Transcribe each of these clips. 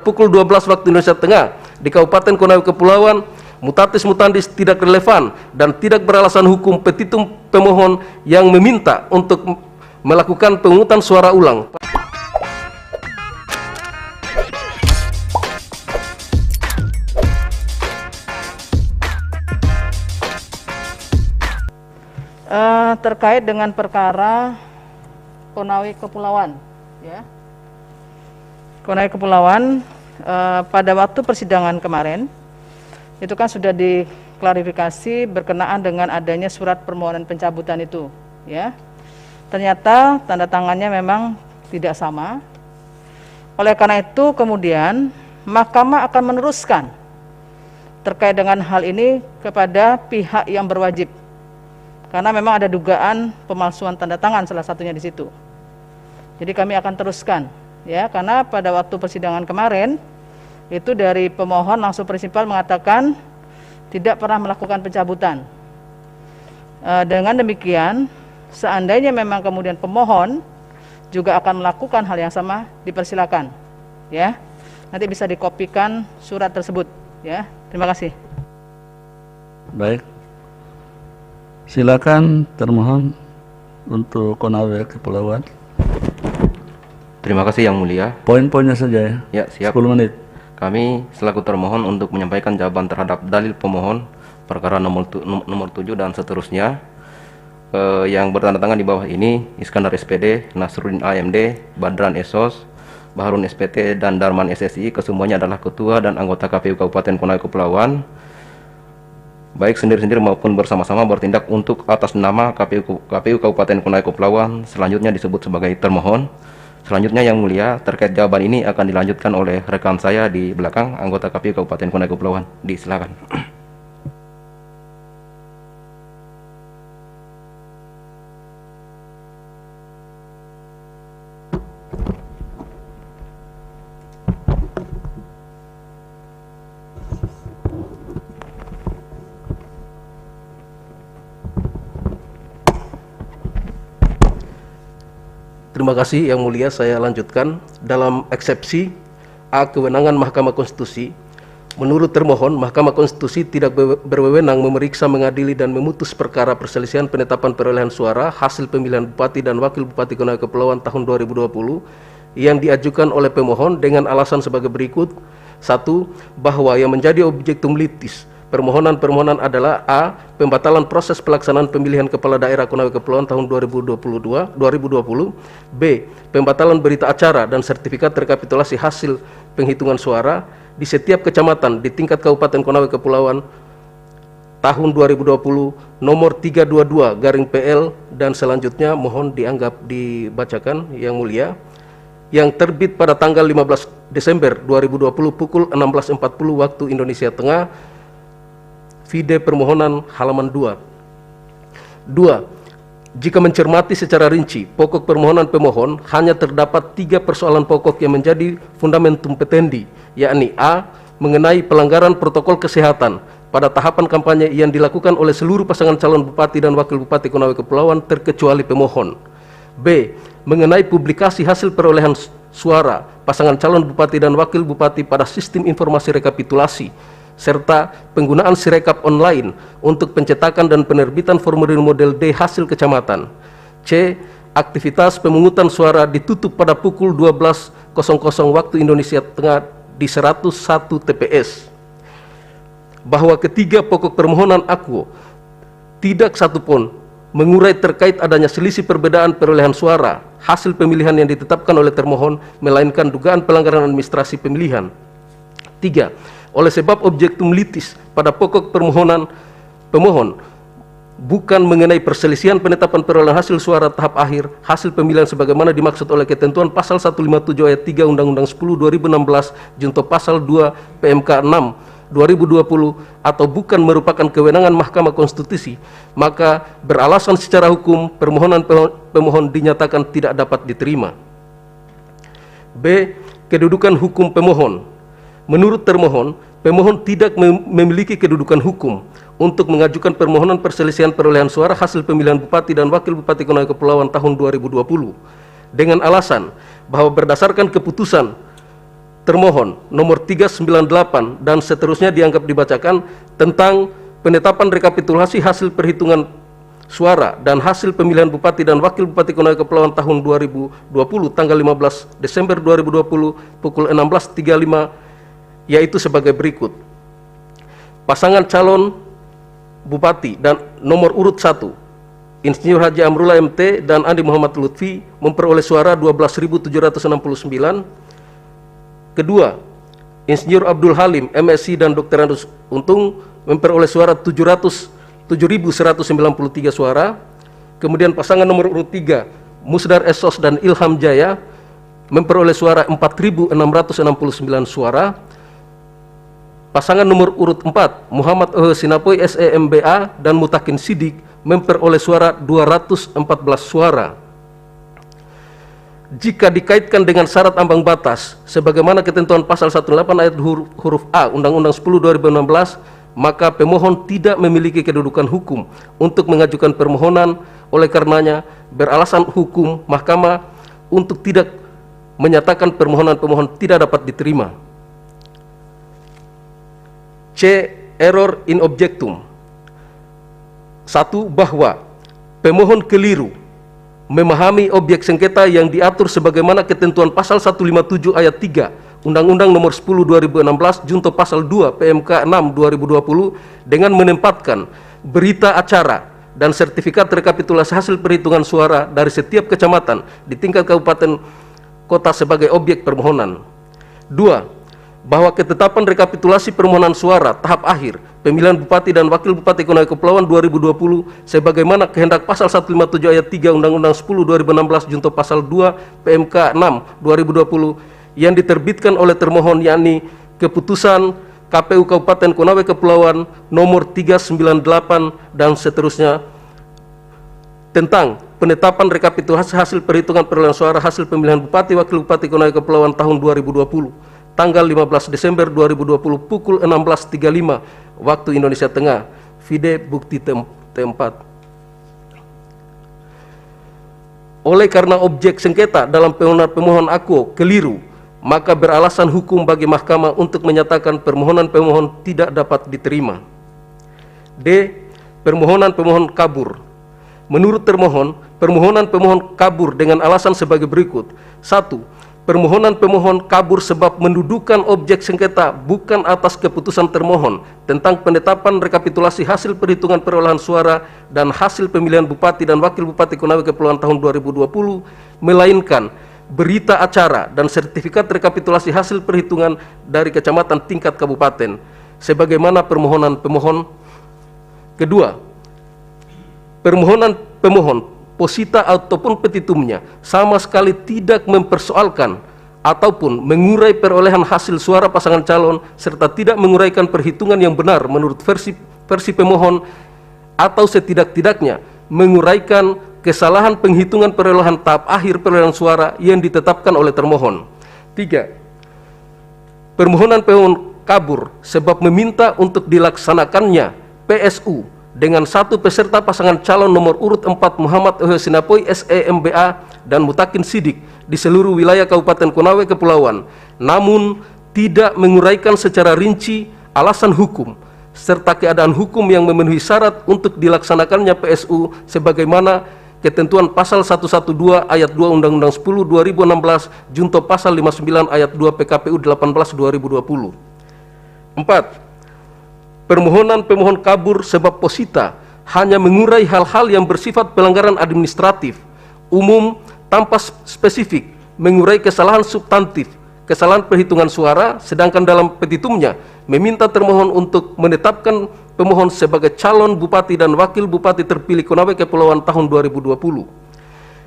pukul 12 waktu Indonesia Tengah di Kabupaten Konawe Kepulauan, mutatis mutandis tidak relevan dan tidak beralasan hukum petitum pemohon yang meminta untuk melakukan pemungutan suara ulang. Terkait dengan perkara Konawe Kepulauan, ya. Konawe Kepulauan pada waktu persidangan kemarin itu kan sudah diklarifikasi berkenaan dengan adanya surat permohonan pencabutan itu, ya. Ternyata tanda tangannya memang tidak sama. Oleh karena itu kemudian Mahkamah akan meneruskan terkait dengan hal ini kepada pihak yang berwajib. Karena memang ada dugaan pemalsuan tanda tangan salah satunya di situ. Jadi kami akan teruskan, ya, karena pada waktu persidangan kemarin itu dari pemohon langsung prinsipal mengatakan tidak pernah melakukan pencabutan. Dengan demikian, seandainya memang kemudian pemohon juga akan melakukan hal yang sama, dipersilakan, ya. Nanti bisa dikopikan surat tersebut, ya. Terima kasih. Baik. Silakan termohon untuk Konawe Kepulauan. Terima kasih Yang Mulia. Poin-poinnya saja ya. Ya, siap. 10 menit. Kami selaku termohon untuk menyampaikan jawaban terhadap dalil pemohon perkara nomor 7 dan seterusnya. Yang bertanda tangan di bawah ini Iskandar SPD, Nasruddin AMD, Badran Esos, Baharun SPT, dan Darman SSI. Kesemuanya adalah ketua dan anggota KPU Kabupaten Konawe Kepulauan, baik sendiri-sendiri maupun bersama-sama bertindak untuk atas nama KPU Kabupaten Konawe Kepulauan, selanjutnya disebut sebagai termohon. Selanjutnya Yang Mulia, terkait jawaban ini akan dilanjutkan oleh rekan saya di belakang, anggota KPU Kabupaten Konawe Kepulauan. Disilakan. Terima kasih Yang Mulia, saya lanjutkan. Dalam eksepsi A kewenangan Mahkamah Konstitusi, menurut termohon, Mahkamah Konstitusi tidak berwenang memeriksa, mengadili, dan memutus perkara perselisihan penetapan perolehan suara hasil pemilihan Bupati dan Wakil Bupati Konawe Kepulauan tahun 2020 yang diajukan oleh pemohon dengan alasan sebagai berikut. 1. Bahwa yang menjadi objektum litis permohonan adalah A. Pembatalan proses pelaksanaan pemilihan kepala daerah Konawe Kepulauan tahun 2020. B. Pembatalan berita acara dan sertifikat rekapitulasi hasil penghitungan suara di setiap kecamatan di tingkat Kabupaten Konawe Kepulauan tahun 2020 nomor 322/PL dan selanjutnya mohon dianggap dibacakan Yang Mulia, yang terbit pada tanggal 15 Desember 2020 pukul 16.40 waktu Indonesia Tengah. Vide permohonan halaman 2. 2. Jika mencermati secara rinci pokok permohonan pemohon, hanya terdapat 3 persoalan pokok yang menjadi fundamentum petendi, yakni A. Mengenai pelanggaran protokol kesehatan pada tahapan kampanye yang dilakukan oleh seluruh pasangan calon Bupati dan Wakil Bupati Konawe Kepulauan terkecuali pemohon. B. Mengenai publikasi hasil perolehan suara pasangan calon Bupati dan Wakil Bupati pada sistem informasi rekapitulasi serta penggunaan Sirekap online untuk pencetakan dan penerbitan formulir model D hasil kecamatan. C. Aktivitas pemungutan suara ditutup pada pukul 12.00 waktu Indonesia Tengah di 101 TPS. Bahwa ketiga pokok permohonan aku tidak satupun mengurai terkait adanya selisih perbedaan perolehan suara hasil pemilihan yang ditetapkan oleh termohon, melainkan dugaan pelanggaran administrasi pemilihan. 3. Oleh sebab objektum litis pada pokok permohonan pemohon bukan mengenai perselisihan penetapan perolehan hasil suara tahap akhir hasil pemilihan sebagaimana dimaksud oleh ketentuan pasal 157 ayat 3 Undang-Undang 10 2016 junto pasal 2 PMK 6 2020 atau bukan merupakan kewenangan Mahkamah Konstitusi, maka beralasan secara hukum permohonan pemohon dinyatakan tidak dapat diterima. B. Kedudukan hukum pemohon. Menurut termohon, pemohon tidak memiliki kedudukan hukum untuk mengajukan permohonan perselisihan perolehan suara hasil pemilihan Bupati dan Wakil Bupati Konawe Kepulauan tahun 2020 dengan alasan bahwa berdasarkan keputusan termohon nomor 398 dan seterusnya dianggap dibacakan tentang penetapan rekapitulasi hasil perhitungan suara dan hasil pemilihan Bupati dan Wakil Bupati Konawe Kepulauan tahun 2020 tanggal 15 Desember 2020 pukul 16.35, yaitu sebagai berikut. Pasangan calon Bupati dan nomor urut 1 Insinyur Haji Amrullah MT dan Andi Muhammad Lutfi memperoleh suara 12.769. Kedua, Insinyur Abdul Halim MSc dan Dr. Andus Untung memperoleh suara 7.193 suara. Kemudian pasangan nomor urut 3 Musdar Esos dan Ilham Jaya memperoleh suara 4.669 suara. Pasangan nomor urut 4 Muhammad Sinapoy SEMBA dan Mutakin Sidik memperoleh suara 214 suara. Jika dikaitkan dengan syarat ambang batas sebagaimana ketentuan pasal 18 ayat huruf A Undang-Undang 10/2016, maka pemohon tidak memiliki kedudukan hukum untuk mengajukan permohonan. Oleh karenanya, beralasan hukum mahkamah untuk tidak menyatakan permohonan pemohon tidak dapat diterima. C. Error in objectum. 1. Bahwa pemohon keliru memahami objek sengketa yang diatur sebagaimana ketentuan pasal 157 ayat 3 Undang-Undang nomor 10/2016 junto pasal 2 PMK 6/2020 dengan menempatkan berita acara dan sertifikat rekapitulasi hasil perhitungan suara dari setiap kecamatan di tingkat kabupaten kota sebagai objek permohonan. 2. Bahwa ketetapan rekapitulasi permohonan suara tahap akhir pemilihan Bupati dan Wakil Bupati Konawe Kepulauan 2020 sebagaimana kehendak pasal 157 ayat 3 Undang-Undang 10/2016 junto pasal 2 PMK 6/2020 yang diterbitkan oleh termohon, yakni keputusan KPU Kabupaten Konawe Kepulauan nomor 398 dan seterusnya tentang penetapan rekapitulasi hasil perhitungan perolehan suara hasil pemilihan Bupati Wakil Bupati Konawe Kepulauan tahun 2020 tanggal 15 Desember 2020 pukul 16.35 waktu Indonesia Tengah. Vide bukti T4. Oleh karena objek sengketa dalam permohonan pemohon akuo keliru, maka beralasan hukum bagi mahkamah untuk menyatakan permohonan pemohon tidak dapat diterima. D. Permohonan pemohon kabur. Menurut termohon, permohonan pemohon kabur dengan alasan sebagai berikut. 1. Permohonan pemohon kabur sebab mendudukan objek sengketa bukan atas keputusan termohon tentang penetapan rekapitulasi hasil perhitungan perolehan suara dan hasil pemilihan Bupati dan Wakil Bupati Konawe Kepulauan tahun 2020, melainkan berita acara dan sertifikat rekapitulasi hasil perhitungan dari kecamatan tingkat kabupaten sebagaimana permohonan pemohon. Kedua, permohonan pemohon posita ataupun petitumnya sama sekali tidak mempersoalkan ataupun mengurai perolehan hasil suara pasangan calon serta tidak menguraikan perhitungan yang benar menurut versi pemohon atau setidak-tidaknya menguraikan kesalahan penghitungan perolehan tahap akhir perolehan suara yang ditetapkan oleh termohon. 3. Permohonan pemohon kabur sebab meminta untuk dilaksanakannya PSU dengan satu peserta pasangan calon nomor urut 4 Muhammad Sinapoy SEMBA dan Mutakin Sidik di seluruh wilayah Kabupaten Konawe Kepulauan, namun tidak menguraikan secara rinci alasan hukum serta keadaan hukum yang memenuhi syarat untuk dilaksanakannya PSU sebagaimana ketentuan pasal 112 ayat 2 Undang-Undang 10/2016 junto pasal 59 ayat 2 PKPU 18/2020. 4. Permohonan pemohon kabur sebab posita hanya mengurai hal-hal yang bersifat pelanggaran administratif umum tanpa spesifik mengurai kesalahan substantif, kesalahan perhitungan suara, sedangkan dalam petitumnya meminta termohon untuk menetapkan pemohon sebagai calon Bupati dan Wakil Bupati terpilih Konawe Kepulauan tahun 2020.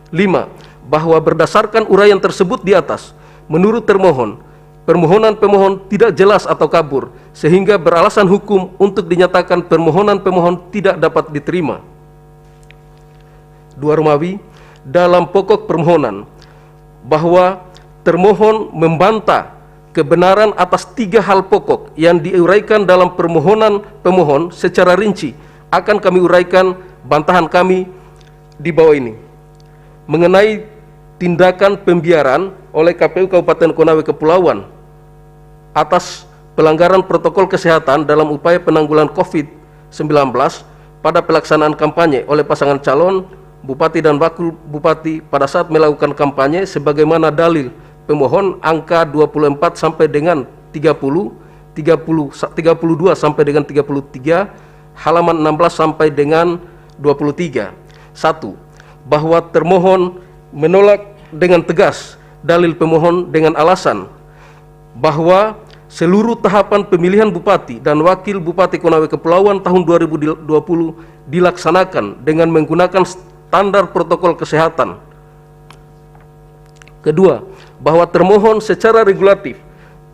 5. Bahwa berdasarkan uraian tersebut di atas, menurut termohon, permohonan pemohon tidak jelas atau kabur, sehingga beralasan hukum untuk dinyatakan permohonan pemohon tidak dapat diterima. 2 Romawi, dalam pokok permohonan, bahwa termohon membantah kebenaran atas 3 hal pokok yang diuraikan dalam permohonan pemohon secara rinci. Akan kami uraikan bantahan kami di bawah ini. Mengenai tindakan pembiaran oleh KPU Kabupaten Konawe Kepulauan atas pelanggaran protokol kesehatan dalam upaya penanggulangan COVID-19 pada pelaksanaan kampanye oleh pasangan calon Bupati dan Wakil Bupati pada saat melakukan kampanye sebagaimana dalil pemohon angka 24 sampai dengan 32 sampai dengan 33, halaman 16 sampai dengan 23. 1. Bahwa termohon menolak dengan tegas dalil pemohon dengan alasan bahwa seluruh tahapan pemilihan Bupati dan Wakil Bupati Konawe Kepulauan tahun 2020 dilaksanakan dengan menggunakan standar protokol kesehatan. Kedua, bahwa termohon secara regulatif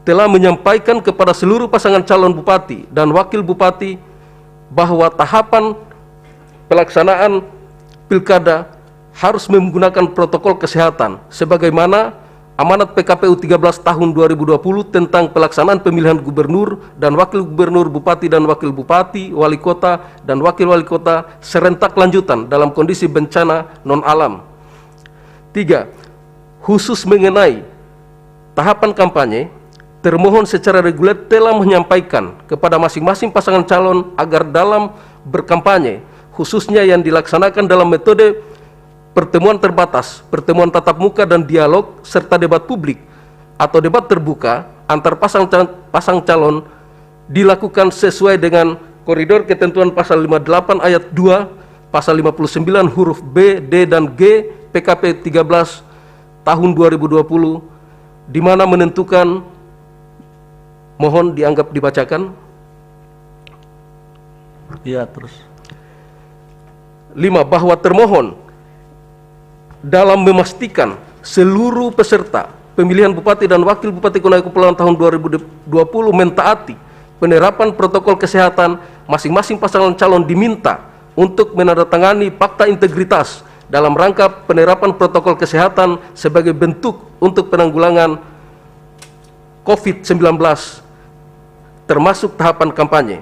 telah menyampaikan kepada seluruh pasangan calon Bupati dan Wakil Bupati bahwa tahapan pelaksanaan pilkada harus menggunakan protokol kesehatan sebagaimana amanat PKPU 13 tahun 2020 tentang pelaksanaan pemilihan gubernur dan wakil gubernur, bupati dan wakil bupati, wali kota dan wakil wali kota serentak lanjutan dalam kondisi bencana non-alam. 3. Khusus mengenai tahapan kampanye, termohon secara reguler telah menyampaikan kepada masing-masing pasangan calon agar dalam berkampanye, khususnya yang dilaksanakan dalam metode pertemuan terbatas, pertemuan tatap muka dan dialog, serta debat publik atau debat terbuka antar pasang calon dilakukan sesuai dengan koridor ketentuan pasal 58 ayat 2, pasal 59 huruf B, D, dan G PKP 13 tahun 2020, di mana menentukan, mohon dianggap dibacakan. Iya, terus. 5. Bahwa termohon dalam memastikan seluruh peserta pemilihan Bupati dan Wakil Bupati Konawe Kepulauan tahun 2020 mentaati penerapan protokol kesehatan, masing-masing pasangan calon diminta untuk menandatangani fakta integritas dalam rangka penerapan protokol kesehatan sebagai bentuk untuk penanggulangan COVID-19 termasuk tahapan kampanye.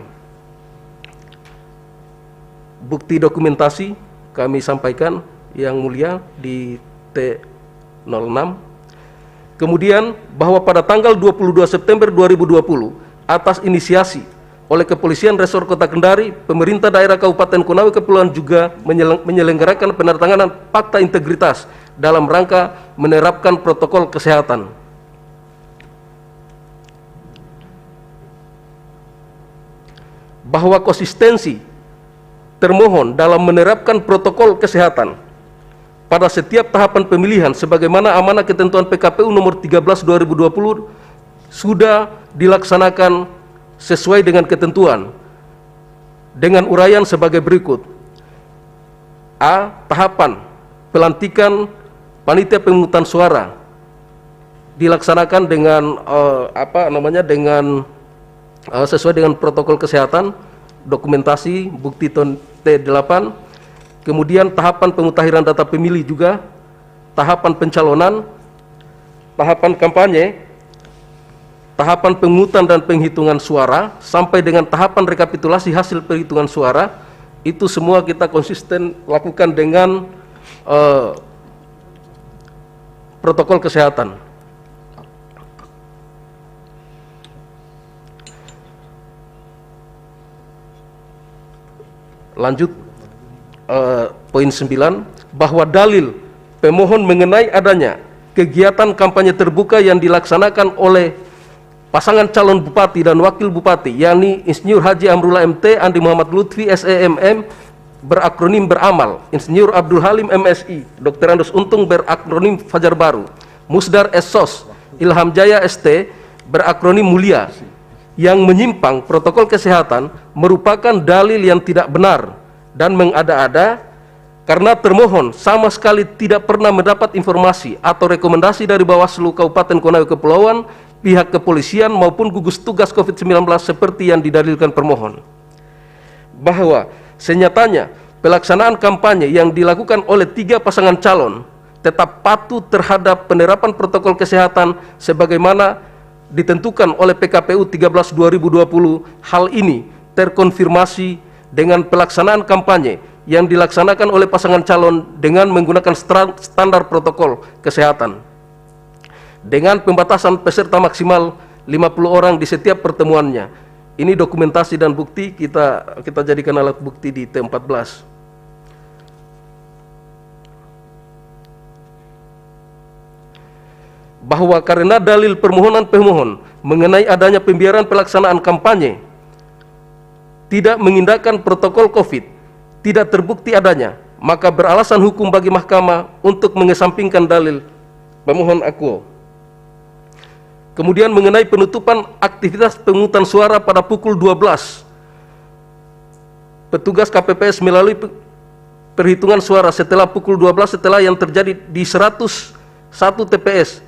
Bukti dokumentasi kami sampaikan yang mulia di T06. Kemudian bahwa pada tanggal 22 September 2020 atas inisiasi oleh Kepolisian Resor Kota Kendari, pemerintah daerah Kabupaten Konawe Kepulauan juga menyelenggarakan penandatanganan fakta integritas dalam rangka menerapkan protokol kesehatan. Bahwa konsistensi termohon dalam menerapkan protokol kesehatan pada setiap tahapan pemilihan sebagaimana amanah ketentuan PKPU nomor 13 2020 sudah dilaksanakan sesuai dengan ketentuan dengan uraian sebagai berikut. A. Tahapan pelantikan panitia pemungutan suara dilaksanakan dengan sesuai dengan protokol kesehatan, dokumentasi, bukti T8. Kemudian tahapan pemutahiran data pemilih juga, tahapan pencalonan, tahapan kampanye, tahapan pemungutan dan penghitungan suara, sampai dengan tahapan rekapitulasi hasil perhitungan suara, itu semua kita konsisten lakukan dengan protokol kesehatan. Lanjut, poin 9, bahwa dalil pemohon mengenai adanya kegiatan kampanye terbuka yang dilaksanakan oleh pasangan calon bupati dan wakil bupati, yakni Insinyur Haji Amrullah MT, Andi Muhammad Lutfi SEMM, berakronim beramal, Insinyur Abdul Halim MSI, Dr. Andos Untung berakronim Fajar Baru, Musdar SSOS, Ilham Jaya ST, berakronim Mulia, yang menyimpang protokol kesehatan merupakan dalil yang tidak benar dan mengada-ada karena termohon sama sekali tidak pernah mendapat informasi atau rekomendasi dari Bawaslu Kabupaten Konawe Kepulauan, pihak kepolisian maupun gugus tugas COVID-19 seperti yang didalilkan permohon. Bahwa senyatanya pelaksanaan kampanye yang dilakukan oleh 3 pasangan calon tetap patuh terhadap penerapan protokol kesehatan sebagaimana ditentukan oleh PKPU 13 2020. Hal ini terkonfirmasi dengan pelaksanaan kampanye yang dilaksanakan oleh pasangan calon dengan menggunakan standar protokol kesehatan. Dengan pembatasan peserta maksimal 50 orang di setiap pertemuannya. Ini dokumentasi dan bukti kita jadikan alat bukti di T14. Bahwa karena dalil permohonan pemohon mengenai adanya pembiaran pelaksanaan kampanye tidak mengindahkan protokol COVID, tidak terbukti adanya, maka beralasan hukum bagi mahkamah untuk mengesampingkan dalil pemohon akuo. Kemudian mengenai penutupan aktivitas pemungutan suara pada pukul 12, petugas KPPS melalui perhitungan suara setelah pukul 12 setelah yang terjadi di 101 TPS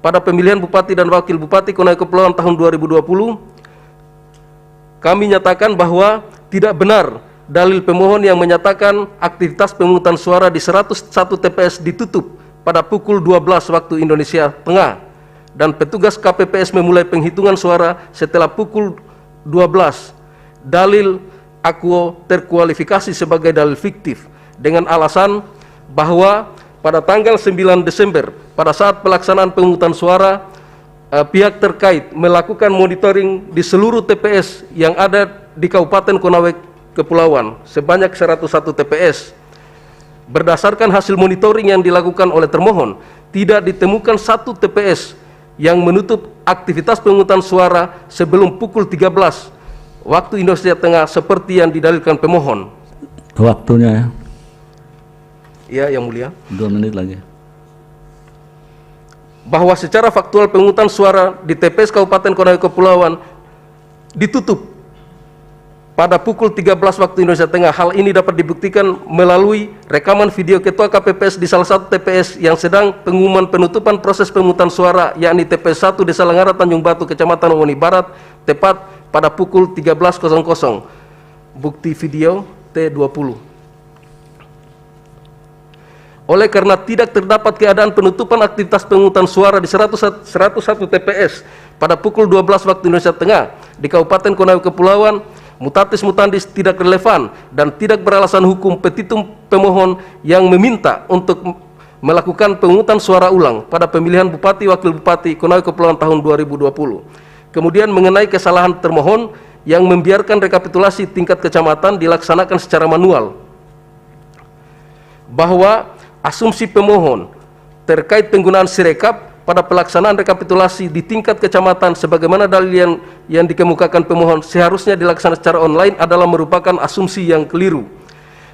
pada pemilihan Bupati dan Wakil Bupati Konawe Kepulauan tahun 2020, kami nyatakan bahwa tidak benar dalil pemohon yang menyatakan aktivitas pemungutan suara di 101 TPS ditutup pada pukul 12 waktu Indonesia Tengah dan petugas KPPS memulai penghitungan suara setelah pukul 12. Dalil akuo terkualifikasi sebagai dalil fiktif dengan alasan bahwa pada tanggal 9 Desember pada saat pelaksanaan pemungutan suara, pihak terkait melakukan monitoring di seluruh TPS yang ada di Kabupaten Konawe Kepulauan sebanyak 101 TPS. Berdasarkan hasil monitoring yang dilakukan oleh termohon, tidak ditemukan satu TPS yang menutup aktivitas pemungutan suara sebelum pukul 13 waktu Indonesia Tengah seperti yang didalilkan pemohon. Waktunya ya. Ya, Yang Mulia. 2 menit lagi. Bahwa secara faktual pemungutan suara di TPS Kabupaten Konawe Kepulauan ditutup pada pukul 13 waktu Indonesia Tengah. Hal ini dapat dibuktikan melalui rekaman video Ketua KPPS di salah satu TPS yang sedang pengumuman penutupan proses pemungutan suara, yakni TPS 1 Desa Langara Tanjung Batu, Kecamatan Omoni Barat, tepat pada pukul 13.00. Bukti video T20. Oleh karena tidak terdapat keadaan penutupan aktivitas pemungutan suara di 101 TPS pada pukul 12 waktu Indonesia Tengah di Kabupaten Konawe Kepulauan, mutatis mutandis tidak relevan dan tidak beralasan hukum petitum pemohon yang meminta untuk melakukan pemungutan suara ulang pada pemilihan Bupati Wakil Bupati Konawe Kepulauan tahun 2020. Kemudian mengenai kesalahan termohon yang membiarkan rekapitulasi tingkat kecamatan dilaksanakan secara manual, bahwa asumsi pemohon terkait penggunaan Sirekap pada pelaksanaan rekapitulasi di tingkat kecamatan sebagaimana dalil yang dikemukakan pemohon seharusnya dilaksanakan secara online adalah merupakan asumsi yang keliru.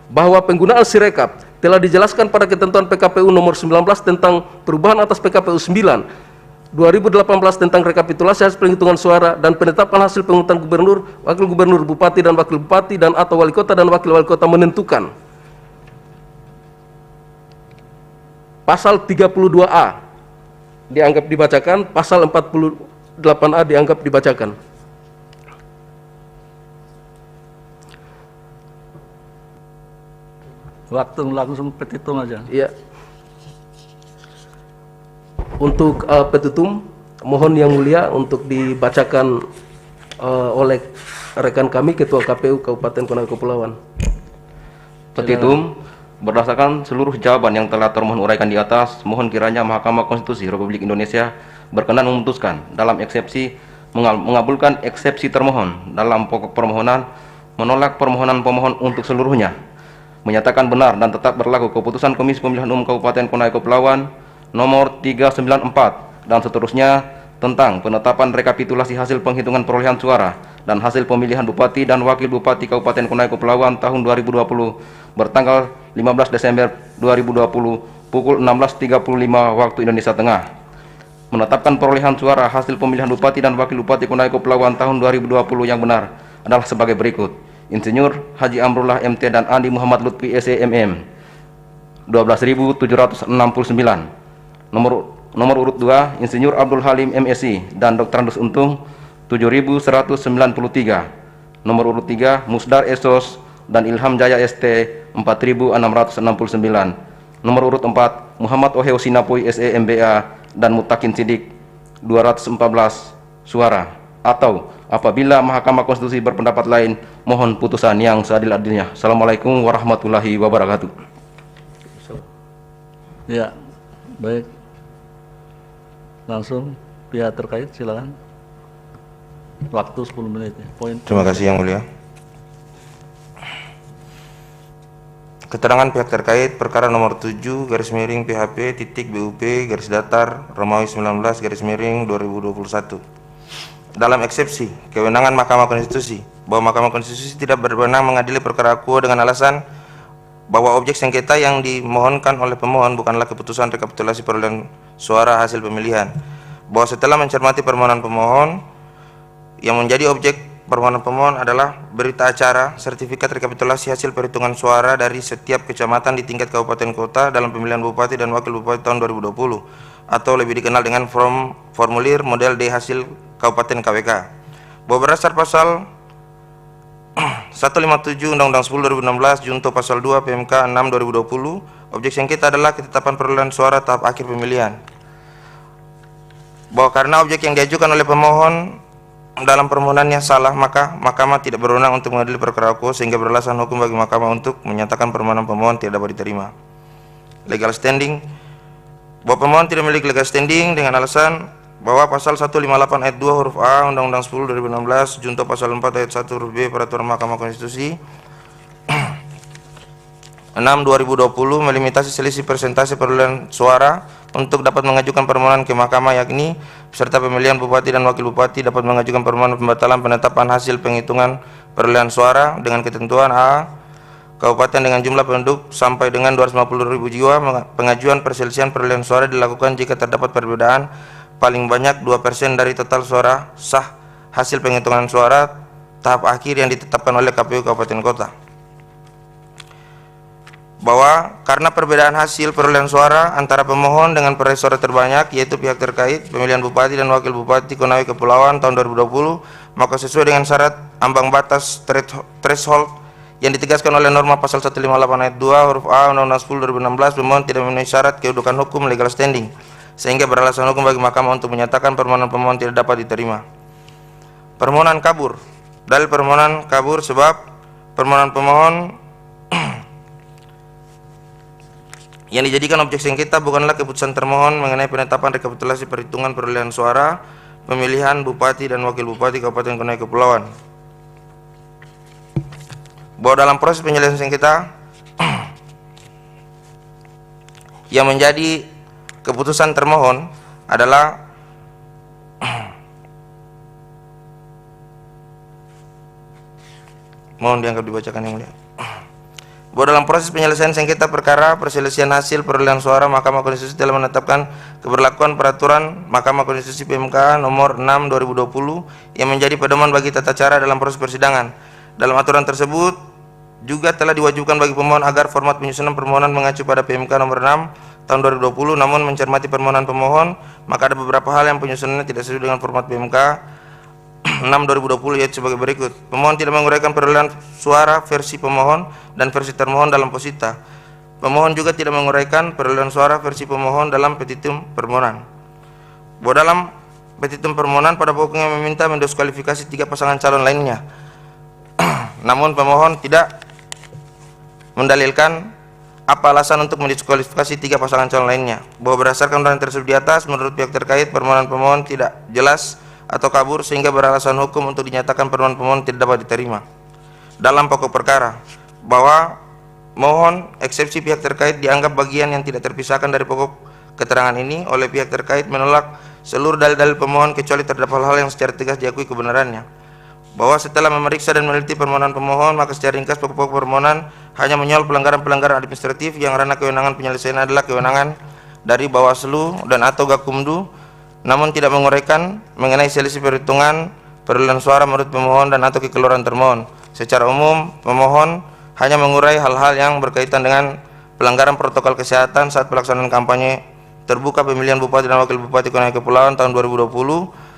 Bahwa penggunaan Sirekap telah dijelaskan pada ketentuan PKPU nomor 19 tentang perubahan atas PKPU 9 2018 tentang rekapitulasi hasil penghitungan suara dan penetapan hasil pengungutan gubernur, wakil gubernur, bupati dan wakil bupati dan atau wali kota dan wakil wali kota menentukan. Pasal 32A dianggap dibacakan, pasal 48A dianggap dibacakan. Waktu langsung petitum aja. Ya. Untuk petitum, mohon Yang Mulia untuk dibacakan oleh rekan kami Ketua KPU Kabupaten Konawe Kepulauan. Petitum, berdasarkan seluruh jawaban yang telah termohon uraikan di atas, mohon kiranya Mahkamah Konstitusi Republik Indonesia berkenan memutuskan dalam eksepsi mengabulkan eksepsi termohon dalam pokok permohonan, menolak permohonan pemohon untuk seluruhnya, menyatakan benar dan tetap berlaku keputusan Komisi Pemilihan Umum Kabupaten Konawe Kepulauan nomor 394 dan seterusnya tentang penetapan rekapitulasi hasil penghitungan perolehan suara dan hasil pemilihan Bupati dan Wakil Bupati Kabupaten Konawe Kepulauan tahun 2020 bertanggal 15 Desember 2020 pukul 16.35 waktu Indonesia Tengah. Menetapkan perolehan suara hasil pemilihan Bupati dan Wakil Bupati Konawe Kepulauan tahun 2020 yang benar adalah sebagai berikut. Insinyur Haji Amrullah MT dan Andi Muhammad Lutfi SEMM 12.769. Nomor urut 2 Insinyur Abdul Halim MSI dan Dr. Andus Untung 7.193. Nomor urut 3 Musdar Esos dan Ilham Jaya ST 4.669. Nomor urut 4 Muhammad Oheo Sinapoy SE MBA dan Mutakin Sidik 214 suara. Atau apabila Mahkamah Konstitusi berpendapat lain, mohon putusan yang seadil-adilnya. Assalamualaikum warahmatullahi wabarakatuh. Ya, baik. Langsung pihak terkait silakan. Waktu 10 menit ya. Poin. Terima kasih Yang Mulia. Keterangan pihak terkait perkara nomor 7 garis miring PHP titik BUP garis datar Romawi 19 garis miring 2021. Dalam eksepsi kewenangan Mahkamah Konstitusi bahwa Mahkamah Konstitusi tidak berwenang mengadili perkara akuo dengan alasan bahwa objek sengketa yang dimohonkan oleh pemohon bukanlah keputusan rekapitulasi perolehan suara hasil pemilihan, bahwa setelah mencermati permohonan pemohon yang menjadi objek permohonan pemohon adalah berita acara sertifikat rekapitulasi hasil perhitungan suara dari setiap kecamatan di tingkat kabupaten kota dalam pemilihan bupati dan wakil bupati tahun 2020 atau lebih dikenal dengan formulir model D hasil Kabupaten KWK, bahwa berdasar pasal 157 Undang-Undang 10 2016 junto pasal 2 PMK 6 2020, objek sengketa adalah ketetapan perolehan suara tahap akhir pemilihan, bahwa karena objek yang diajukan oleh pemohon dalam permohonannya salah, maka Mahkamah tidak berwenang untuk mengadili perkara akuo sehingga beralasan hukum bagi Mahkamah untuk menyatakan permohonan pemohon tidak dapat diterima. Legal standing, bahwa pemohon tidak memiliki legal standing dengan alasan bahwa pasal 158 ayat 2 huruf A Undang-Undang 10 2016 junto pasal 4 ayat 1 huruf B Peraturan Mahkamah Konstitusi 6 2020 melimitasi selisih persentase perolehan suara untuk dapat mengajukan permohonan ke Mahkamah, yakni peserta pemilihan bupati dan wakil bupati dapat mengajukan permohonan pembatalan penetapan hasil penghitungan perolehan suara dengan ketentuan A. Kabupaten dengan jumlah penduduk sampai dengan 250.000 jiwa, pengajuan perselisihan perolehan suara dilakukan jika terdapat perbedaan paling banyak 2% dari total suara sah hasil penghitungan suara tahap akhir yang ditetapkan oleh KPU Kabupaten Kota. Bahwa karena perbedaan hasil perolehan suara antara pemohon dengan perolehan suara terbanyak yaitu pihak terkait pemilihan bupati dan wakil bupati Konawe Kepulauan tahun 2020, maka sesuai dengan syarat ambang batas threshold yang ditegaskan oleh norma pasal 158 ayat 2 huruf A Undang-Undang 10 2016, pemohon tidak memenuhi syarat kedudukan hukum legal standing sehingga beralasan hukum bagi Mahkamah untuk menyatakan permohonan pemohon tidak dapat diterima. Permohonan kabur. Dalil permohonan kabur sebab permohonan pemohon yang dijadikan objek sengketa bukanlah keputusan termohon mengenai penetapan rekapitulasi perhitungan perolehan suara pemilihan bupati dan wakil bupati Kabupaten Konawe Kepulauan. Bahwa dalam proses penyelesaian sengketa yang menjadi keputusan termohon adalah mohon dianggap dibacakan yang mulia. Bahwa dalam proses penyelesaian sengketa perkara perselisihan hasil perolehan suara, Mahkamah Konstitusi telah menetapkan keberlakuan peraturan Mahkamah Konstitusi PMK nomor 6 2020 yang menjadi pedoman bagi tata cara dalam proses persidangan. Dalam aturan tersebut juga telah diwajibkan bagi pemohon agar format penyusunan permohonan mengacu pada PMK nomor 6 tahun 2020, namun mencermati permohonan pemohon, maka ada beberapa hal yang penyusunannya tidak sesuai dengan format PMK 6 2020 yaitu sebagai berikut. Pemohon tidak menguraikan perolehan suara versi pemohon dan versi termohon dalam posita. Pemohon juga tidak menguraikan perolehan suara versi pemohon dalam petitum permohonan. Bahwa dalam petitum permohonan pada pokoknya meminta mendiskualifikasi 3 pasangan calon lainnya. Namun pemohon tidak mendalilkan apa alasan untuk mendiskualifikasi 3 pasangan calon lainnya. Bahwa berdasarkan undang tersebut di atas, menurut pihak terkait permohonan pemohon tidak jelas atau kabur sehingga beralasan hukum untuk dinyatakan permohonan pemohon tidak dapat diterima. Dalam pokok perkara, bahwa mohon eksepsi pihak terkait dianggap bagian yang tidak terpisahkan dari pokok keterangan ini oleh pihak terkait menolak seluruh dalil-dalil pemohon kecuali terdapat hal yang secara tegas diakui kebenarannya. Bahwa setelah memeriksa dan meneliti permohonan pemohon, maka secara ringkas pokok-pokok permohonan hanya menyoal pelanggaran-pelanggaran administratif yang ranah kewenangan penyelesaian adalah kewenangan dari Bawaslu dan atau Gakumdu, namun tidak menguraikan mengenai selisih perhitungan perolehan suara menurut pemohon dan atau kekeluaran termohon. Secara umum, pemohon hanya mengurai hal-hal yang berkaitan dengan pelanggaran protokol kesehatan saat pelaksanaan kampanye terbuka pemilihan bupati dan wakil bupati Konawe Kepulauan tahun 2020.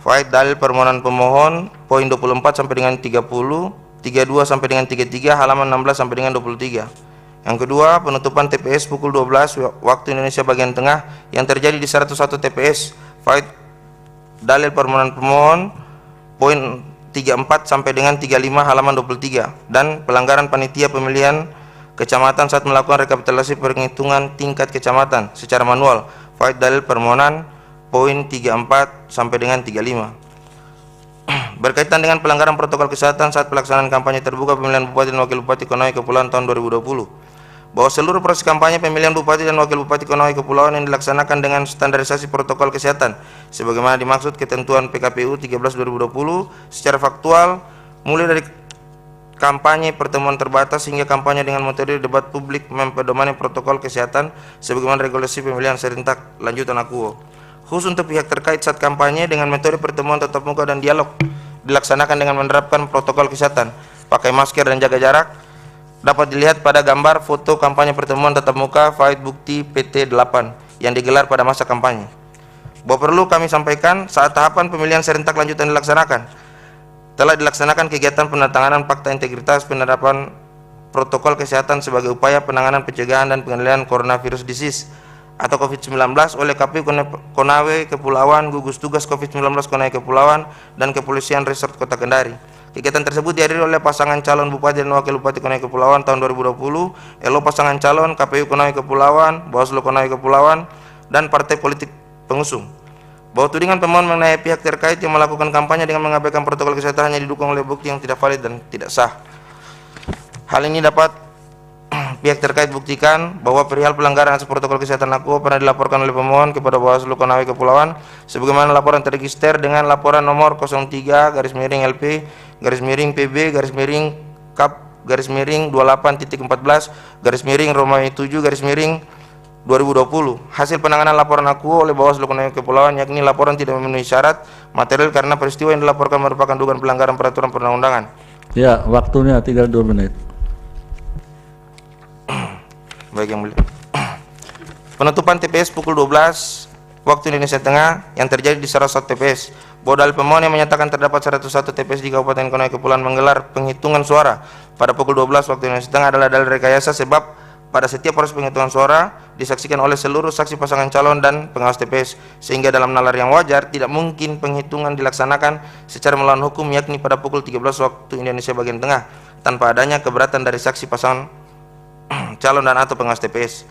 Faid dalil permohonan pemohon poin 24 sampai dengan 30, 32 sampai dengan 33, halaman 16 sampai dengan 23. Yang kedua, penutupan TPS pukul 12 waktu Indonesia bagian tengah yang terjadi di 101 TPS. Faid dalil permohonan pemohon poin 34 sampai dengan 35, halaman 23, dan pelanggaran panitia pemilihan kecamatan saat melakukan rekapitulasi penghitungan tingkat kecamatan secara manual. Faid dalil permohonan poin 34 sampai dengan 35. berkaitan dengan pelanggaran protokol kesehatan saat pelaksanaan kampanye terbuka pemilihan Bupati dan Wakil Bupati Konawe Kepulauan tahun 2020, bahwa seluruh proses kampanye pemilihan Bupati dan Wakil Bupati Konawe Kepulauan yang dilaksanakan dengan standarisasi protokol kesehatan sebagaimana dimaksud ketentuan PKPU 13/2020 secara faktual, mulai dari kampanye pertemuan terbatas hingga kampanye dengan metode debat publik mempedomani protokol kesehatan sebagaimana regulasi pemilihan serentak lanjutan AKUO. Khusus untuk pihak terkait saat kampanye dengan metode pertemuan tatap muka dan dialog dilaksanakan dengan menerapkan protokol kesehatan, pakai masker dan jaga jarak, dapat dilihat pada gambar foto kampanye pertemuan tatap muka Fait Bukti PT 8 yang digelar pada masa kampanye. Bahwa perlu kami sampaikan, saat tahapan pemilihan serentak lanjutan dilaksanakan, telah dilaksanakan kegiatan penandatanganan fakta integritas penerapan protokol kesehatan sebagai upaya penanganan pencegahan dan pengendalian coronavirus disease atau COVID-19 oleh KPU Konawe Kepulauan, gugus tugas COVID-19 Konawe Kepulauan, dan Kepolisian Resort Kota Kendari. Kegiatan tersebut dihadiri oleh pasangan calon Bupati dan Wakil Bupati Konawe Kepulauan tahun 2020, LO pasangan calon, KPU Konawe Kepulauan, Bawaslu Konawe Kepulauan, dan partai politik pengusung. Bahwa tudingan pemohon mengenai pihak terkait yang melakukan kampanye dengan mengabaikan protokol kesehatan hanya didukung oleh bukti yang tidak valid dan tidak sah. Hal ini dapat pihak terkait buktikan bahwa perihal pelanggaran asas protokol kesehatan AKUO pernah dilaporkan oleh pemohon kepada Bawaslu Konawe Kepulauan sebagaimana laporan terregister dengan laporan nomor 03-PB-PB-Kap-28.14-Romawi 7-Romawi 7 hasil penanganan laporan AKUO oleh Bawaslu Konawe Kepulauan, yakni laporan tidak memenuhi syarat material karena peristiwa yang dilaporkan merupakan dugaan pelanggaran peraturan perundang-undangan. Ya, waktunya 32 menit. Baik yang mulia. Penutupan TPS pukul 12 waktu Indonesia Tengah yang terjadi di salah satu TPS. Bahwa dalil pemohon yang menyatakan terdapat 101 TPS di Kabupaten Konawe Kepulauan menggelar penghitungan suara pada pukul 12 waktu Indonesia Tengah adalah dalil rekayasa, sebab pada setiap proses penghitungan suara disaksikan oleh seluruh saksi pasangan calon dan pengawas TPS, sehingga dalam nalar yang wajar tidak mungkin penghitungan dilaksanakan secara melawan hukum, yakni pada pukul 13 waktu Indonesia bagian tengah tanpa adanya keberatan dari saksi pasangan calon dan atau pengawas TPS.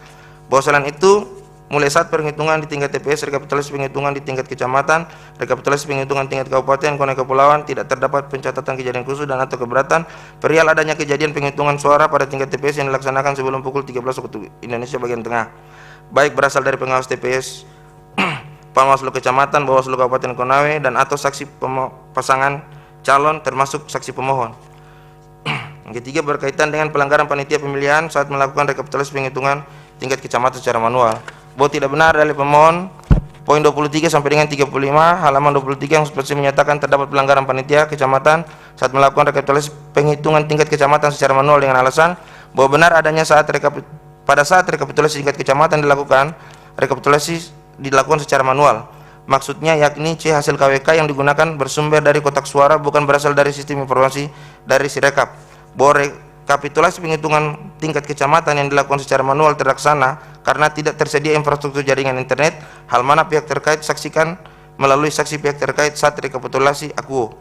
Bahwa selain itu, mulai saat penghitungan di tingkat TPS, rekapitulasi penghitungan di tingkat kecamatan, rekapitulasi penghitungan tingkat kabupaten Konawe Kepulauan, tidak terdapat pencatatan kejadian khusus dan atau keberatan perihal adanya kejadian penghitungan suara pada tingkat TPS yang dilaksanakan sebelum pukul 13 waktu Indonesia bagian tengah, baik berasal dari pengawas TPS, Panwaslu Kecamatan, Bawaslu Kabupaten Konawe, dan atau saksi pasangan calon termasuk saksi pemohon. Yang ketiga, berkaitan dengan pelanggaran panitia pemilihan saat melakukan rekapitulasi penghitungan tingkat kecamatan secara manual. Bahwa tidak benar dari pemohon poin 23 sampai dengan 35 halaman 23 yang seperti menyatakan terdapat pelanggaran panitia kecamatan saat melakukan rekapitulasi penghitungan tingkat kecamatan secara manual dengan alasan bahwa benar adanya pada saat rekapitulasi tingkat kecamatan dilakukan, rekapitulasi dilakukan secara manual. Maksudnya yakni C hasil KWK yang digunakan bersumber dari kotak suara, bukan berasal dari sistem informasi dari Sirekap. Bahwa rekapitulasi penghitungan tingkat kecamatan yang dilakukan secara manual terlaksana karena tidak tersedia infrastruktur jaringan internet, hal mana pihak terkait saksikan melalui saksi pihak terkait saat rekapitulasi AKUO.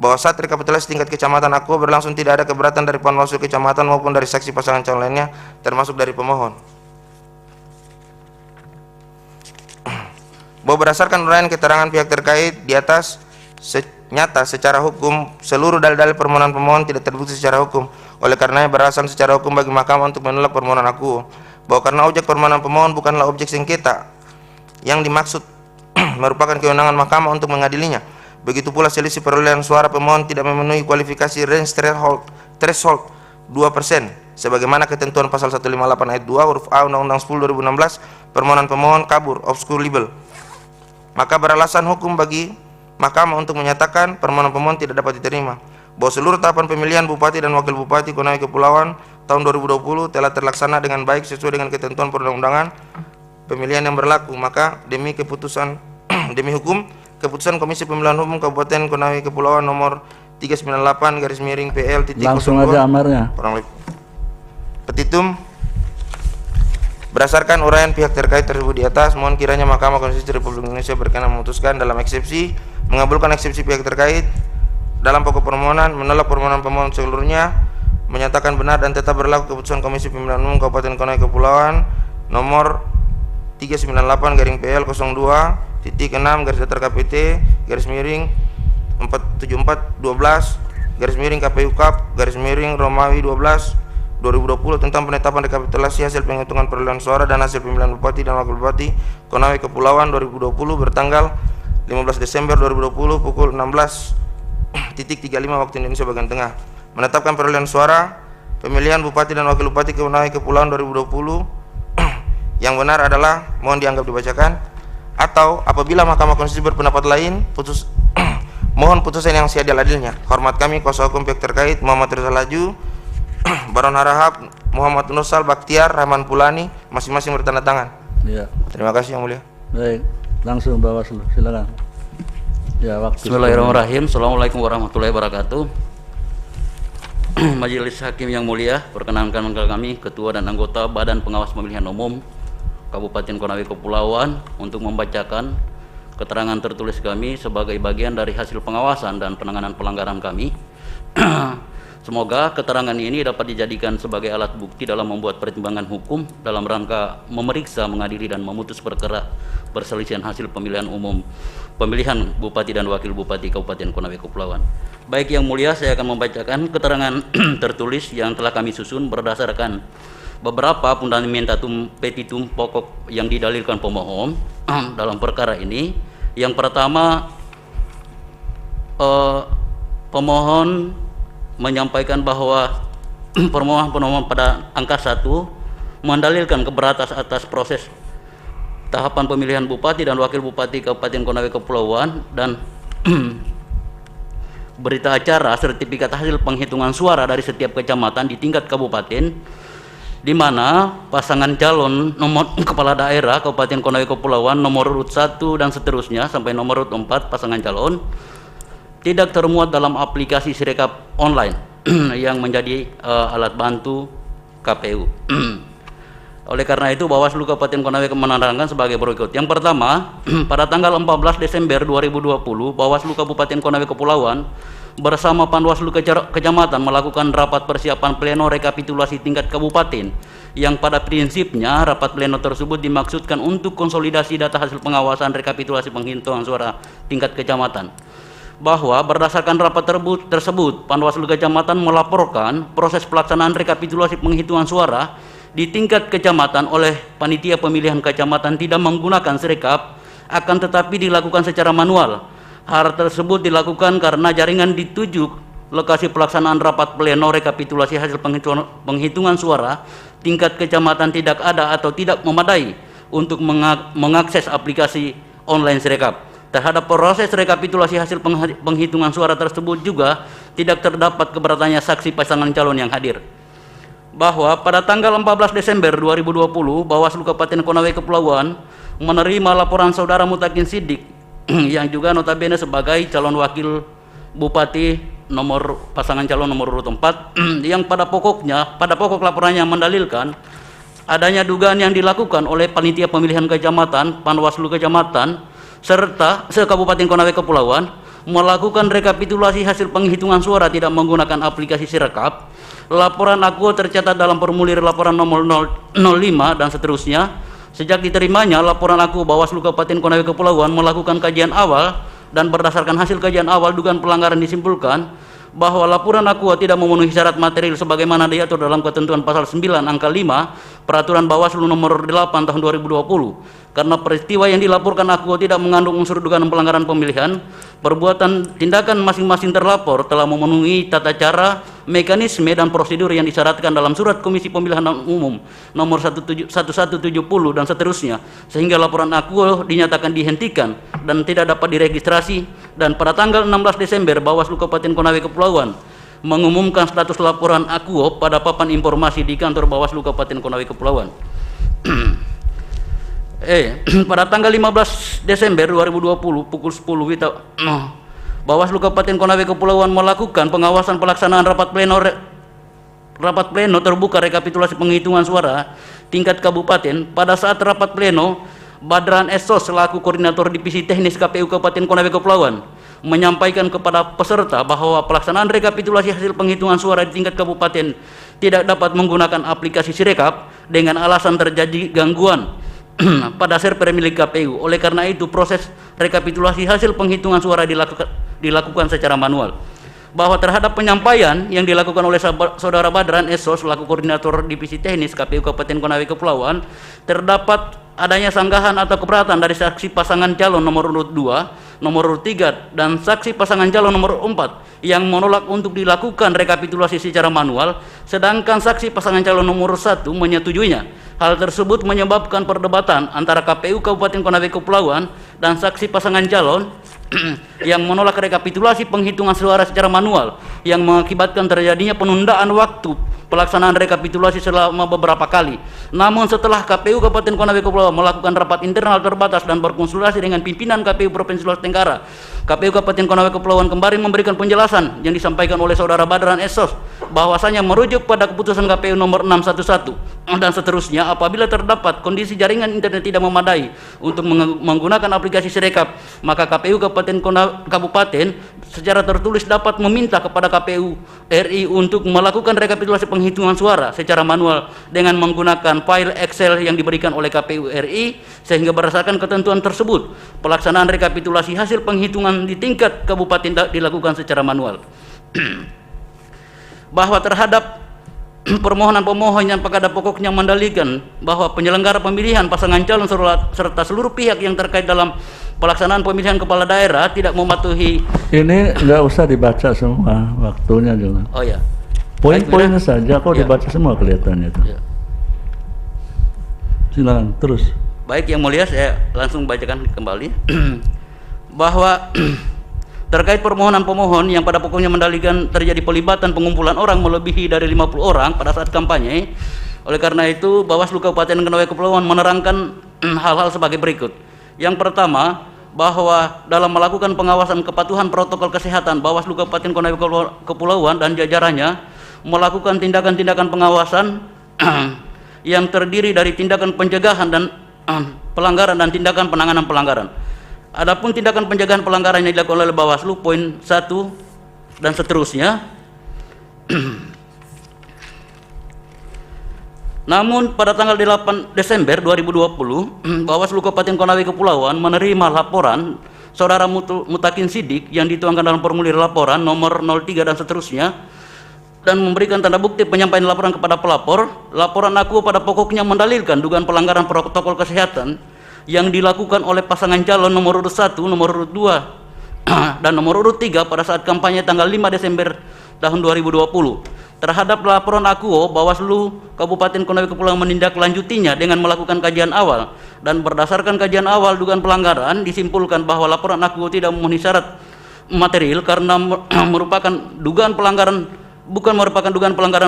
Bahwa saat rekapitulasi tingkat kecamatan AKUO berlangsung tidak ada keberatan dari Panwaslu Kecamatan maupun dari saksi pasangan calon lainnya termasuk dari pemohon. Bahwa berdasarkan uraian keterangan pihak terkait di atas, nyata secara hukum seluruh dalil-dalil permohonan pemohon tidak terbukti secara hukum. Oleh karenanya beralasan secara hukum bagi mahkamah untuk menolak permohonan AKUO. Bahwa karena objek permohonan pemohon bukanlah objek sengketa yang dimaksud merupakan kewenangan mahkamah untuk mengadilinya. Begitu pula selisih perolehan suara pemohon tidak memenuhi kualifikasi range threshold 2% sebagaimana ketentuan pasal 158 ayat 2 huruf A Undang-Undang 10 2016, permohonan pemohon kabur obscurable. Maka beralasan hukum bagi mahkamah untuk menyatakan permohonan pemohon tidak dapat diterima. Bahwa seluruh tahapan pemilihan Bupati dan Wakil Bupati Konawe Kepulauan tahun 2020 telah terlaksana dengan baik sesuai dengan ketentuan perundang-undangan pemilihan yang berlaku. Maka demi hukum, keputusan Komisi Pemilihan Umum Kabupaten Konawe Kepulauan nomor 398/PL Langsung aja amarnya. Petitum. Berdasarkan uraian pihak terkait tersebut di atas, mohon kiranya Mahkamah Konstitusi Republik Indonesia berkenan memutuskan dalam eksepsi, mengabulkan eksepsi pihak terkait dalam pokok permohonan, menolak permohonan pemohon seluruhnya, menyatakan benar dan tetap berlaku keputusan Komisi Pemilihan Umum Kabupaten Konawe Kepulauan nomor 398/PL 02.6/KPT KPU Kap Romawi 12 2020 tentang penetapan rekapitulasi hasil penghitungan perolehan suara dan hasil pemilihan Bupati dan Wakil Bupati Konawe Kepulauan 2020 bertanggal 15 Desember 2020 pukul 16.35 waktu Indonesia bagian tengah. Menetapkan perolehan suara pemilihan Bupati dan Wakil Bupati Konawe Kepulauan 2020 yang benar adalah mohon dianggap dibacakan, atau apabila Mahkamah Konstitusi berpendapat lain mohon putusan yang seadil-adilnya. Hormat kami kuasa hukum pihak terkait Muhammad Rizal Laju, Baron Harahap, Muhammad Nusal Baktiar, Rahman Pulani, masing-masing bertanda tangan. Ya. Terima kasih Yang Mulia. Baik, langsung Bawaslu, silakan. Ya, waktu. Bismillahirrahmanirrahim. Assalamualaikum warahmatullahi wabarakatuh. Majelis Hakim yang mulia, perkenankan kami Ketua dan anggota Badan Pengawas Pemilihan Umum Kabupaten Konawe Kepulauan untuk membacakan keterangan tertulis kami sebagai bagian dari hasil pengawasan dan penanganan pelanggaran kami. Semoga keterangan ini dapat dijadikan sebagai alat bukti dalam membuat pertimbangan hukum dalam rangka memeriksa, mengadili, dan memutus perkara perselisihan hasil pemilihan umum pemilihan Bupati dan Wakil Bupati Kabupaten Konawe Kepulauan. Baik Yang Mulia, saya akan membacakan keterangan tertulis yang telah kami susun berdasarkan beberapa fundamentatum petitum pokok yang didalilkan pemohon dalam perkara ini. Yang pertama, pemohon menyampaikan bahwa permohonan pada angka 1 mendalilkan keberatan atas proses tahapan pemilihan Bupati dan Wakil Bupati Kabupaten Konawe Kepulauan dan berita acara sertifikat hasil penghitungan suara dari setiap kecamatan di tingkat kabupaten, di mana pasangan calon nomor kepala daerah Kabupaten Konawe Kepulauan nomor urut 1 dan seterusnya sampai nomor urut 4 pasangan calon tidak termuat dalam aplikasi Sirekap online yang menjadi alat bantu KPU. Oleh karena itu, Bawaslu Kabupaten Konawe menerangkan sebagai berikut. Yang pertama, pada tanggal 14 Desember 2020, Bawaslu Kabupaten Konawe Kepulauan bersama Panwaslu Kecamatan melakukan rapat persiapan pleno rekapitulasi tingkat kabupaten, yang pada prinsipnya rapat pleno tersebut dimaksudkan untuk konsolidasi data hasil pengawasan rekapitulasi penghitungan suara tingkat kecamatan. Bahwa berdasarkan rapat tersebut, Panwaslu Kecamatan melaporkan proses pelaksanaan rekapitulasi penghitungan suara di tingkat kecamatan oleh panitia pemilihan kecamatan tidak menggunakan Sirekap, akan tetapi dilakukan secara manual. Hal tersebut dilakukan karena jaringan di 7 lokasi pelaksanaan rapat pleno rekapitulasi hasil penghitungan suara tingkat kecamatan tidak ada atau tidak memadai untuk mengakses aplikasi online Sirekap. Terhadap proses rekapitulasi hasil penghitungan suara tersebut juga tidak terdapat keberatannya saksi pasangan calon yang hadir. Bahwa pada tanggal 14 Desember 2020, Bawaslu Kabupaten Konawe Kepulauan menerima laporan saudara Mutakin Sidik yang juga notabene sebagai calon wakil Bupati nomor pasangan calon nomor urut 4 yang pada pokok laporannya mendalilkan adanya dugaan yang dilakukan oleh panitia pemilihan kecamatan, Panwaslu Kecamatan, serta se-Kabupaten Konawe Kepulauan melakukan rekapitulasi hasil penghitungan suara tidak menggunakan aplikasi Sirekap. Laporan akuo tercatat dalam formulir laporan nomor 05 dan seterusnya. Sejak diterimanya laporan akuo, Bawaslu Kabupaten Konawe Kepulauan melakukan kajian awal dan berdasarkan hasil kajian awal dugaan pelanggaran disimpulkan bahwa laporan akuo tidak memenuhi syarat material sebagaimana diatur dalam ketentuan pasal 9 angka 5 Peraturan Bawaslu nomor 8 tahun 2020. Karena peristiwa yang dilaporkan akuo tidak mengandung unsur dugaan pelanggaran pemilihan, perbuatan tindakan masing-masing terlapor telah memenuhi tata cara, mekanisme, dan prosedur yang disyaratkan dalam Surat Komisi Pemilihan Umum nomor 1170 dan seterusnya, sehingga laporan akuo dinyatakan dihentikan dan tidak dapat diregistrasi. Dan pada tanggal 16 Desember, Bawaslu Kabupaten Konawe Kepulauan mengumumkan status laporan akuo pada papan informasi di kantor Bawaslu Kabupaten Konawe Kepulauan. Pada tanggal 15 Desember 2020 pukul 10 Bawaslu Kabupaten Konawe Kepulauan melakukan pengawasan pelaksanaan rapat pleno terbuka rekapitulasi penghitungan suara tingkat kabupaten. Pada saat rapat pleno, Badran Esos selaku koordinator divisi teknis KPU Kabupaten Konawe Kepulauan menyampaikan kepada peserta bahwa pelaksanaan rekapitulasi hasil penghitungan suara di tingkat kabupaten tidak dapat menggunakan aplikasi Sirekap dengan alasan terjadi gangguan pada server milik KPU. Oleh karena itu, proses rekapitulasi hasil penghitungan suara dilakukan secara manual. Bahwa terhadap penyampaian yang dilakukan oleh Saudara Badran Esos selaku Koordinator Divisi Teknis KPU Kabupaten Konawe Kepulauan, terdapat adanya sanggahan atau keberatan dari saksi pasangan calon nomor urut 2, nomor urut 3, dan saksi pasangan calon nomor 4 yang menolak untuk dilakukan rekapitulasi secara manual, sedangkan saksi pasangan calon nomor 1 menyetujuinya. Hal tersebut menyebabkan perdebatan antara KPU Kabupaten Konawe Kepulauan dan saksi pasangan calon yang menolak rekapitulasi penghitungan suara secara manual, yang mengakibatkan terjadinya penundaan waktu pelaksanaan rekapitulasi selama beberapa kali. Namun setelah KPU Kabupaten Konawe Kepulauan melakukan rapat internal terbatas dan berkonsultasi dengan pimpinan KPU Provinsi Sulawesi Tenggara, KPU Kabupaten Konawe Kepulauan kembali memberikan penjelasan yang disampaikan oleh Saudara Badran Esos bahwasanya merujuk pada keputusan KPU nomor 611 dan seterusnya, apabila terdapat kondisi jaringan internet tidak memadai untuk menggunakan aplikasi Sirekap, maka KPU Kabupaten secara tertulis dapat meminta kepada KPU RI untuk melakukan rekapitulasi penghitungan suara secara manual dengan menggunakan file Excel yang diberikan oleh KPU RI, sehingga berdasarkan ketentuan tersebut pelaksanaan rekapitulasi hasil penghitungan di tingkat kabupaten dilakukan secara manual. Bahwa terhadap permohonan pemohon yang pada pokoknya mendalilkan bahwa penyelenggara pemilihan pasangan calon serta seluruh pihak yang terkait dalam pelaksanaan pemilihan kepala daerah tidak mematuhi. Ini nggak usah dibaca semua, waktunya juga. Oh ya. Poin-poinnya saja kok Ya. dibaca semua kelihatannya itu. Ya. Silakan terus. Baik, Yang Mulia, saya langsung bacakan kembali bahwa terkait permohonan pemohon yang pada pokoknya mendalilkan terjadi pelibatan pengumpulan orang melebihi dari 50 orang pada saat kampanye. Oleh karena itu, Bawaslu Kabupaten Konawe Kepulauan menerangkan hal-hal sebagai berikut. Yang pertama, bahwa dalam melakukan pengawasan kepatuhan protokol kesehatan, Bawaslu Kabupaten Konawe Kepulauan dan jajarannya melakukan tindakan-tindakan pengawasan yang terdiri dari tindakan pencegahan dan pelanggaran dan tindakan penanganan pelanggaran. Adapun tindakan pencegahan pelanggaran yang dilakukan oleh Bawaslu poin 1 dan seterusnya. Namun pada tanggal 8 Desember 2020, Bawaslu Kabupaten Konawe Kepulauan menerima laporan Saudara Mutakin Sidik yang dituangkan dalam formulir laporan nomor 03 dan seterusnya, dan memberikan tanda bukti penyampaian laporan kepada pelapor. Laporan aku pada pokoknya mendalilkan dugaan pelanggaran protokol kesehatan yang dilakukan oleh pasangan calon nomor urut 1, nomor urut 2, dan nomor urut 3 pada saat kampanye tanggal 5 Desember tahun 2020. Terhadap laporan akuo, Bawaslu Kabupaten Konawe Kepulauan menindaklanjutinya dengan melakukan kajian awal, dan berdasarkan kajian awal dugaan pelanggaran disimpulkan bahwa laporan akuo tidak memenuhi syarat material karena merupakan dugaan pelanggaran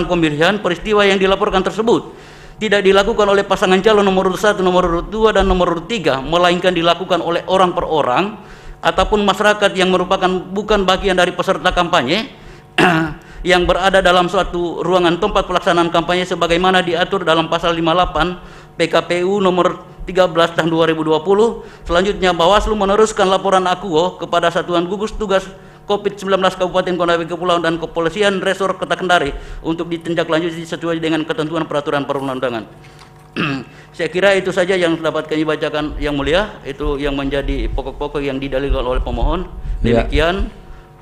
pemilihan. Peristiwa yang dilaporkan tersebut tidak dilakukan oleh pasangan calon nomor urut 1, nomor urut 2, dan nomor urut 3, melainkan dilakukan oleh orang per orang ataupun masyarakat yang merupakan bukan bagian dari peserta kampanye yang berada dalam suatu ruangan tempat pelaksanaan kampanye sebagaimana diatur dalam pasal 58 PKPU nomor 13 tahun 2020. Selanjutnya, Bawaslu meneruskan laporan akuo kepada Satuan Gugus Tugas COVID-19 Kabupaten Konawe Kepulauan dan Kepolisian Resor Kota Kendari untuk ditindaklanjuti sesuai dengan ketentuan peraturan perundang-undangan. Saya kira itu saja yang dapat kami bacakan, Yang Mulia. Itu yang menjadi pokok-pokok yang didalilkan oleh pemohon. Demikian.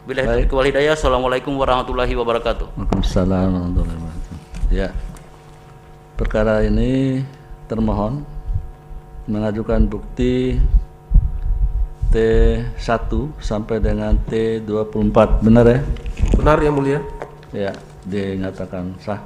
Billahi taufiq wal hidayah. Assalamualaikum warahmatullahi wabarakatuh. Waalaikumsalam warahmatullahi wabarakatuh. Ya. Perkara ini termohon mengajukan bukti T1 sampai dengan T24, benar ya? Benar, Yang Mulia. Ya, dinyatakan sah.